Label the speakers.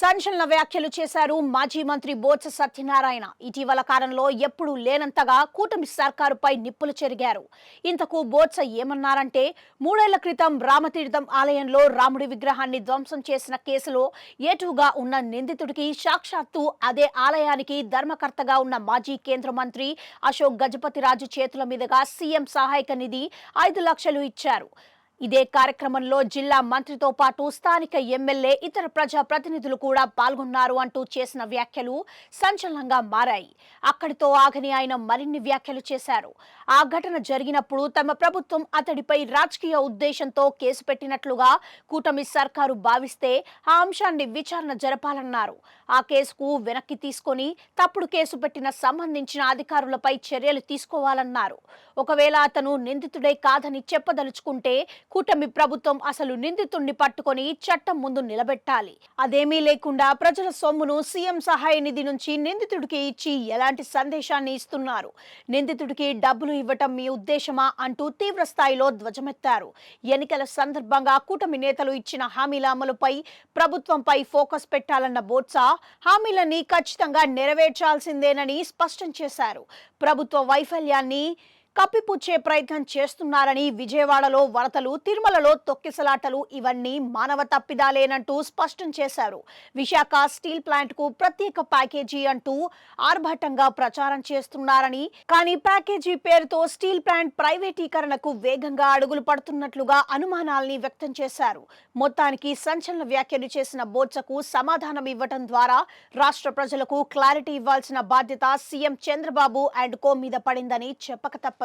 Speaker 1: సంచలన వ్యాఖ్యలు చేశారు మాజీ మంత్రి బొత్స సత్యనారాయణ. ఇటీవల కాలంలో ఎప్పుడూ లేనంతగా కూటమి సర్కారుపై నిప్పులు చెరిగారు. ఇంతకు బొత్స ఏమన్నారంటే, 3 ఏళ్ల క్రితం రామతీర్థం ఆలయంలో రాముడి విగ్రహాన్ని ధ్వంసం చేసిన కేసులో ఏటుగా ఉన్న నిందితుడికి సాక్షాత్తు అదే ఆలయానికి ధర్మకర్తగా ఉన్న మాజీ కేంద్ర మంత్రి అశోక్ గజపతిరాజు చేతుల మీదుగా సీఎం సహాయక నిధి 5 లక్షలు ఇచ్చారు. ఇదే కార్యక్రమంలో జిల్లా మంత్రితో పాటు స్థానిక ఎమ్మెల్యే, ఇతర ప్రజా ప్రతినిధులు కూడా పాల్గొన్నారు అంటూ చేసిన వ్యాఖ్యలు సంచలనంగా మారాయి. అక్కడితో ఆగని ఆయన మరిన్ని వ్యాఖ్యలు చేశారు. ఆ ఘటన జరిగినప్పుడు తమ ప్రభుత్వం అతడిపై రాజకీయ ఉద్దేశంతో కేసు పెట్టినట్లుగా కూటమి సర్కారు భావిస్తే ఆ అంశాన్ని విచారణ జరపాలన్నారు. ఆ కేసుకు వెనక్కి తీసుకొని తప్పుడు కేసు పెట్టిన సంబంధించిన అధికారులపై చర్యలు తీసుకోవాలన్నారు. ఒకవేళ అతను నిందితుడే కాదని చెప్పదలుచుకుంటే కూటమి ప్రభుత్వం అసలు నిందితుడిని పట్టుకొని చట్టం ముందు నిలబెట్టాలి. అదేమీ లేకుండా ప్రజల సొమ్మును సీఎం సహాయ నిధి నుంచి నిందితుడికి ఇచ్చి ఎలాంటి సందేశాన్ని ఇస్తున్నారు? నిందితుడికి డబ్బులు ఇవ్వటం మీ ఉద్దేశమా అంటూ తీవ్ర స్థాయిలో ధ్వజమెత్తారు. ఎన్నికల సందర్భంగా కూటమి నేతలు ఇచ్చిన హామీల అమలుపై ప్రభుత్వంపై ఫోకస్ పెట్టాలన్న బొత్స హామీలన్నీ ఖచ్చితంగా నెరవేర్చాల్సిందేనని స్పష్టం చేశారు. ప్రభుత్వ వైఫల్యాన్ని కప్పిపుచ్చే ప్రయత్నం చేస్తున్నారని, విజయవాడలో వరదలు, తిరుమలలో తొక్కిసలాటలు ఇవన్నీ మానవ తప్పిదాలేనంటూ స్పష్టం చేశారు. విశాఖ స్టీల్ ప్లాంట్ కు ప్రత్యేక ప్యాకేజీ అంటూ ఆర్భాటంగా ప్రచారం చేస్తున్నారని, కానీ ప్యాకేజీ పేరుతో స్టీల్ ప్లాంట్ ప్రైవేటీకరణకు వేగంగా అడుగులు పడుతున్నట్లుగా అనుమానాల్ని వ్యక్తం చేశారు. మొత్తానికి సంచలన వ్యాఖ్యలు చేసిన బొత్సకు సమాధానం ఇవ్వటం ద్వారా రాష్ట్ర ప్రజలకు క్లారిటీ ఇవ్వాల్సిన బాధ్యత సీఎం చంద్రబాబు అండ్ కో మీద పడిందని చెప్పక తప్పదు.